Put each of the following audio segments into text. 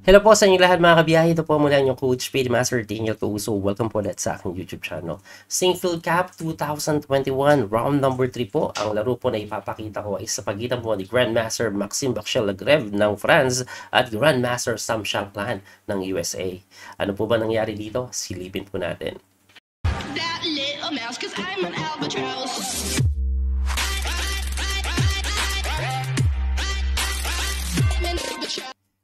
Hello po sa inyo lahat mga kabiyahe. Ito po mula yung Coach Speedmaster Daniel Couso. Welcome po ulit sa aking YouTube channel. Singfield Cup 2021, round number 3 po. Ang laro po na ipapakita ko ay sa pagitan po ni Grandmaster Maxime Bachel-Lagrève ng France at Grandmaster Sam Shankland ng USA. Ano po ba nangyari dito? Silipin po natin. That little mouse, 'cause I'm an albatross.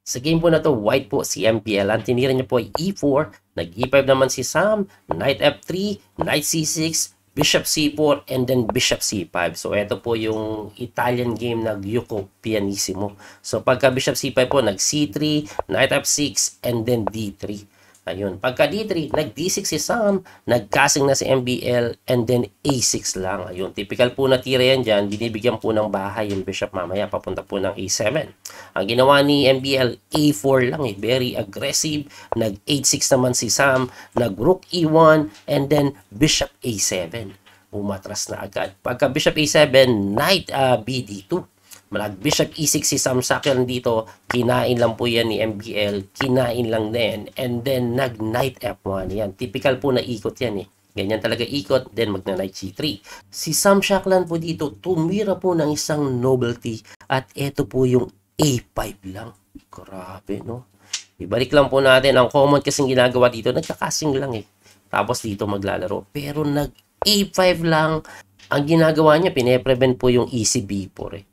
Sa game po na to, white po si MPL. Ang tinira niya po ay E4, nag-E5 naman si Sam, Knight F3, Knight C6, Bishop C4, and then Bishop C5. So, ito po yung Italian game na Gyuko Pianissimo. So, pagka Bishop C5 po, nag-C3, Knight F6, and then D3. Ayun. Pagka D3, nag-D6 si Sam, nag-casing na si MBL, and then A6 lang. Ayun. Typical po na tira yan dyan. Binibigyan po ng bahay yung Bishop mamaya. Papunta po ng A7. Ang ginawa ni MBL, A4 lang eh. Very aggressive. Nag-8-6 naman si Sam. Nag-Rook E1, and then Bishop A7. Umatras na agad. Pagka Bishop A7, Knight BD2. Bishop E6 si Sam Shankland dito, kinain lang po yan ni MBL, kinain lang din, and then nag-Knight F1 yan. Typical po na ikot yan eh. Ganyan talaga ikot, then magna-Knight C3. Si Sam Shankland po dito, tumira po ng isang novelty, at ito po yung A5 lang. Grabe, no? Ibalik lang po natin, ang common kasing ginagawa dito, nagkakasing lang eh. Tapos dito maglalaro. Pero nag-A5 lang, ang ginagawa niya, pine-prevent po yung easy B4 eh.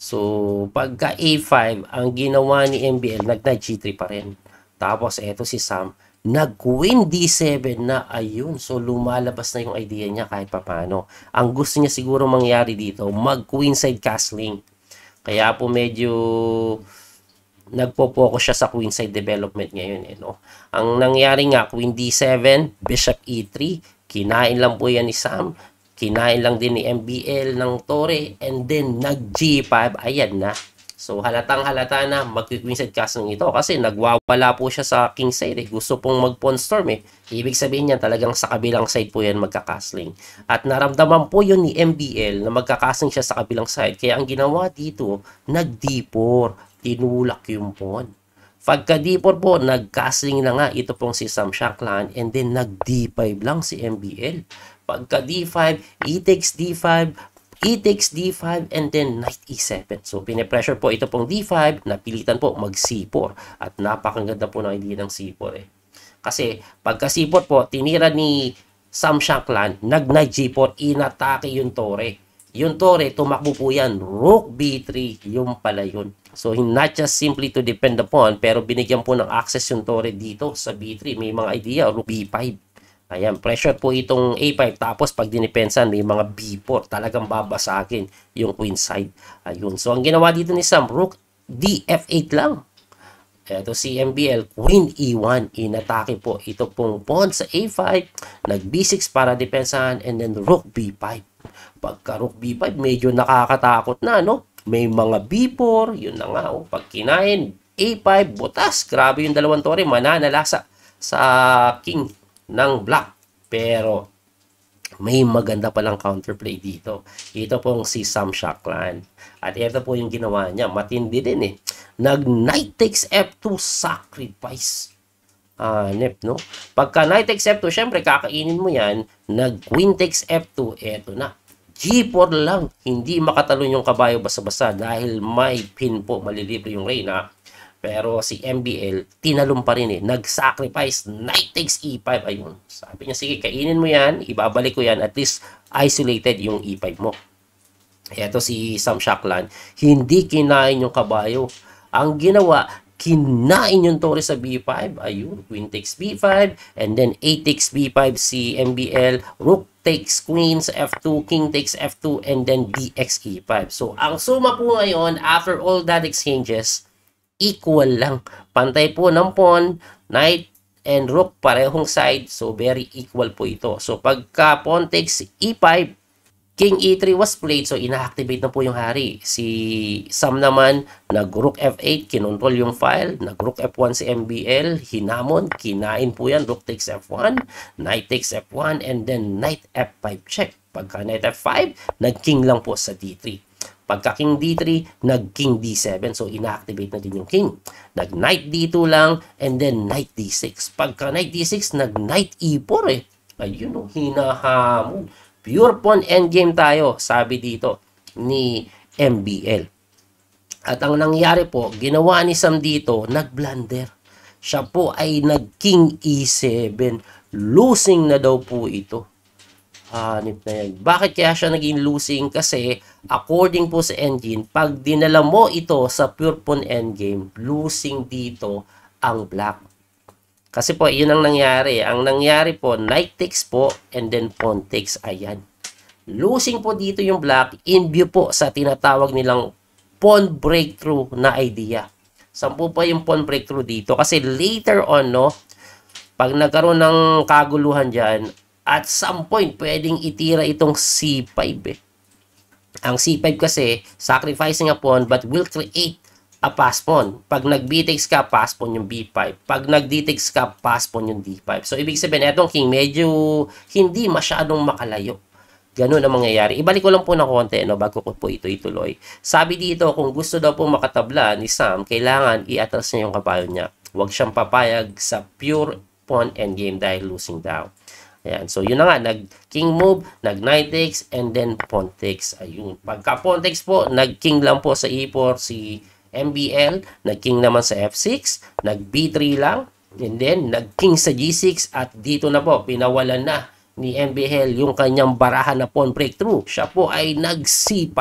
So, pagka A5, ang ginawa ni MBL, nag-Knight G3 pa rin. Tapos, eto si Sam, nag-Queen D7 na, ayun. So, lumalabas na yung idea niya kahit papano. Ang gusto niya siguro mangyari dito, mag-Queenside castling. Kaya po medyo nagpo-focus siya sa Queenside development ngayon. Eh, no? Ang nangyari nga, Queen D7, Bishop E3, kinain lang po yan ni Sam. Kinain lang din ni MBL ng Torre, and then nag-G5, ayan na. So, halatang-halata na mag-Queenside casting ito kasi nagwawala po siya sa king side eh. Gusto pong mag-pawn storm eh. Ibig sabihin niya talagang sa kabilang side po yan magkakastling. At naramdaman po yun ni MBL na magkakastling siya sa kabilang side. Kaya ang ginawa dito, nag-D4. Tinulak yung pawn. Pagka D4 po, nag-castling na nga ito pong si Sam Shankland, and then nag-D5 lang si MBL. Pagka D5, E takes D5, E takes D5, and then Knight E7. So, pinipressure po ito pong D5, napilitan po mag-C4. At napakaganda po ng idea ng C4 eh. Kasi, pagka C4 po, tinira ni Sam Shankland, nag-Knight G4, inatake yung Torre. Yung Torre, tumakbo po yan, Rook B3, yung pala yun. So, not just simply to depend upon, pero binigyan po ng access yung Torre dito sa B3. May mga idea, Rook B5. Ayan, pressure po itong A5. Tapos, pag dinipensan, may mga B4. Talagang babasagin yung queen side. Ayun. So, ang ginawa dito ni Sam, Rook DF8 lang. Ito si MBL, Queen E1. Inatake po ito pong pawn sa A5. Nag-B6 para depensahan, and then Rook B5. Pagka Rook B5, medyo nakakatakot na, no? May mga B4. Yun na nga, oh. Pag kinain, A5, butas. Grabe yung dalawang Torre. Mananalasa sa king ng black. Pero may maganda palang counterplay dito. Ito pong si Sam Shankland. At ito po yung ginawa niya. Matindi din eh. Nag-Knight takes F2 sacrifice. Nep, no? Pagka Knight takes F2, syempre kakainin mo yan. Nag-Queen takes F2, eto na. G4 lang. Hindi makatalon yung kabayo basta-basta dahil may pin po. Malilibre yung reyna. Pero si MBL, tinalon pa rin eh. Nag-sacrifice, Knight takes E5. Ayun. Sabi niya, sige, kainin mo yan. Ibabalik ko yan. At least, isolated yung E5 mo. Ito si Sam Shankland. Hindi kinain yung kabayo. Ang ginawa, kinain yung Torre sa B5. Ayun. Queen takes B5. And then, A takes B5 si MBL. Rook takes Queen sa F2. King takes F2. And then, DX E5. So, ang suma po ngayon, after all that exchanges, equal lang. Pantay po ng pawn, knight, and rook, parehong side. So, very equal po ito. So, pagka pawn takes E5, King E3 was played. So, ina-activate na po yung hari. Si Sam naman, nag-Rook F8, kinontrol yung file. Nag-Rook F1 si MBL, hinamon, kinain po yan. Rook takes F1, Knight takes F1, and then Knight F5 check. Pagka Knight F5, nag-King lang po sa D3. Pagka king D3, nag-king D7. So, ina-activate na din yung king. Nag-knight D2 lang, and then knight D6. Pagka knight D6, nag-knight E4 eh. Ayun o, hinahamon. Pure pawn endgame tayo, sabi dito ni MBL. At ang nangyari po, ginawa ni Sam dito, nag-blunder. Siya po ay nag-king E7. Losing na daw po ito. Hanip na yan. Bakit kaya siya naging losing? Kasi, according po sa engine, pag dinala mo ito sa pure pawn endgame, losing dito ang black. Kasi po, yun ang nangyari. Ang nangyari po, knight takes po, and then pawn takes. Ayan. Losing po dito yung black, in view po sa tinatawag nilang pawn breakthrough na idea. Saan po pa yung pawn breakthrough dito? Kasi later on, no, pag nagkaroon ng kaguluhan dyan, at some point, pwedeng itira itong C5 eh. Ang C5 kasi, sacrificing a pawn but will create a pass pawn. Pag nag-B takes ka, pass pawn yung B5. Pag nag-D takes ka, pass pawn yung D5. So, ibig sabihin, etong king medyo hindi masyadong makalayo. Ganun ang mangyayari. Ibalik ko lang po ng konti, no, bago ko po ito ituloy. Sabi dito, kung gusto daw po makatabla ni Sam, kailangan i-atras niya yung kabayo niya. Huwag siyang papayag sa pure pawn endgame dahil losing daw. Ayan. So, yun na nga. Nag-king move, nag-knight takes, and then pawn takes. Ayun. Pagka pawn takes po, nag-king lang po sa E4 si MBL, nag-king naman sa F6, nag-B3 lang, and then nag-king sa G6, at dito na po, pinawalan na ni MBL yung kanyang barahan na pawn breakthrough. Siya po ay nag-C5.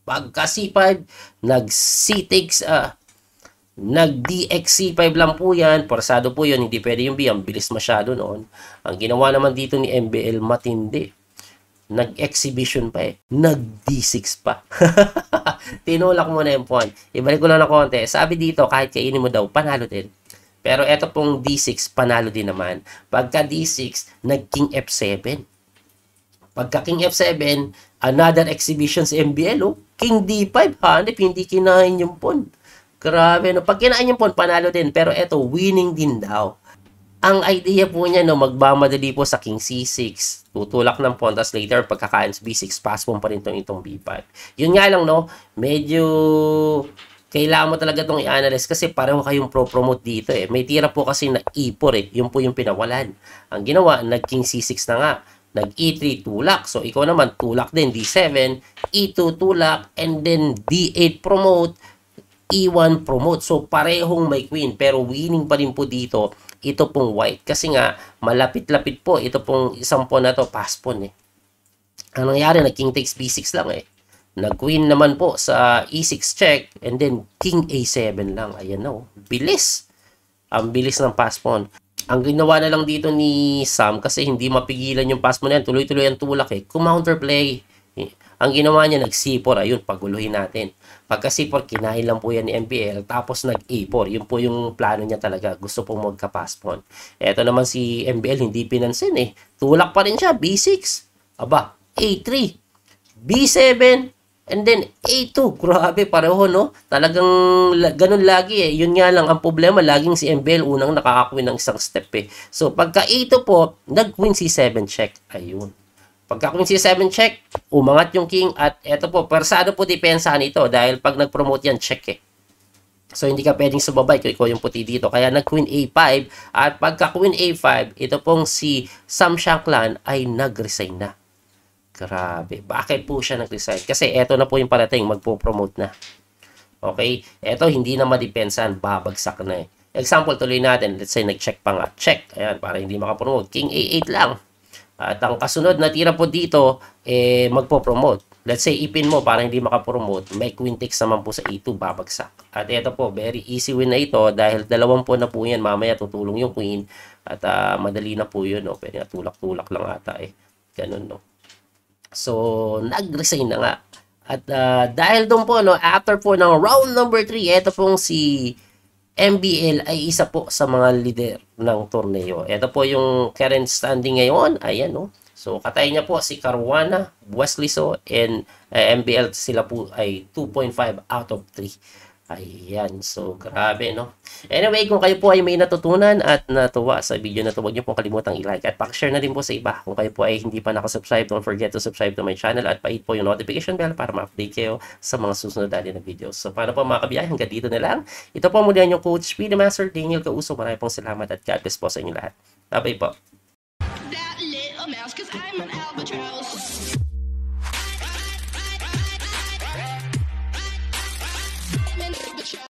Pagka C5, nag-C takes, nag-DX C5 lang po yan. Forsado po yun, hindi pwede yung B. Ang bilis masyado noon. Ang ginawa naman dito ni MBL, matindi. Nag-exhibition pa eh. Nag-D6 pa. Tinulak mo na yung pawn. Ibalik ko lang na konti. Sabi dito, kahit kainin mo daw, panalo din. Pero eto pong D6, panalo din naman. Pagka D6, nag-King F7. Pagka King F7, another exhibition sa MBL, oh. King D5, hanip, hindi kinain yung pawn. Grabe, no? Pag kinain yung pawn, panalo din. Pero eto, winning din daw. Ang idea po niya, no, magmamadali po sa King C6. Tutulak ng pawn, tapos later, pagkakain sa B6, pass pawn pa rin itong B5. Yun nga lang, no, medyo kailangan mo talaga itong i-analyze kasi pareho kayong pro-promote dito eh. May tira po kasi na E4 eh. Yun po yung pinawalan. Ang ginawa, nag-King C6 na nga. Nag-E3 tulak. So, ikaw naman, tulak din. D7, E2 tulak, and then D8 promote, E1 promote. So, parehong may queen. Pero winning pa rin po dito, ito pong white. Kasi nga, malapit-lapit po. Ito pong isang pawn na to, pass pawn eh. Ang nangyari, nag-King takes B6 lang eh. Nag-queen naman po sa E6 check, and then King A7 lang. Ayan na, oh. Bilis. Ang bilis ng pass pawn. Ang ginawa na lang dito ni Sam, kasi hindi mapigilan yung pass pawn yan, tuloy-tuloy ang tulak eh. Counterplay. Ang ginawa niya, nag-C4. Ayun, paguluhin natin. Pagka C4, kinain lang po yan ni MPL. Tapos nag-A4. Yun po yung plano niya talaga. Gusto pong magka-pass pawn. Eto naman si MBL, hindi pinansin eh. Tulak pa rin siya. B6. Aba, A3. B7. And then, A2, grabe, pareho, no? Talagang ganun lagi eh. Yun nga lang, ang problema, laging si MBL unang nakakakwin ng isang step eh. So, pagka A2 po, nag-queen C7 check. Ayun. Pagka queen C7 check, umangat yung king at eto po, persado po depensahan ito dahil pag nag-promote yan, check eh. So, hindi ka pwedeng sumabay kung ikaw yung puti dito. Kaya nag-queen A5 at pagka queen A5, ito pong si Sam Shankland ay nag-resign na. Grabe. Bakit po siya nag-resign? Kasi eto na po yung parating, magpo-promote na. Okay? Eto, hindi na madepensahan. Babagsak na eh. Example, tuloy natin. Let's say, nag-check pa nga. Check. Ayan, para hindi makapromote. King A8 lang. At ang kasunod na tira po dito, eh, magpo-promote. Let's say, ipin mo para hindi makapromote. May queen takes naman po sa E2, babagsak. At eto po, very easy win na ito dahil 2 po na po yan. Mamaya tutulong yung queen. At madali na po yun. No? Pwede na tulak-tulak lang ata eh. Ganun, no? So, nag-resign na nga. At dahil doon po, no, after po ng round number 3, ito pong si MBL ay isa po sa mga leader ng torneo. Ito po yung current standing ngayon. Ayan, no. So, katay niya po si Caruana, Wesley So, and MBL sila po ay 2.5 out of 3. Ayan, so grabe, no? Anyway, kung kayo po ay may natutunan at natuwa sa video na to, huwag niyo pong kalimutang i-like at pakishare na din po sa iba. Kung kayo po ay hindi pa nakasubscribe, don't forget to subscribe to my channel at pahit po yung notification bell para ma-update kayo sa mga susunod natin na videos. So, paano po mga kabiyahe? Hanggang dito na lang. Ito po muli ang yung Coach P. The Master Daniel Causo. Maraming pong salamat at God bless po sa inyo lahat. Bye-bye po. That little mouse, cause I'm an albatross.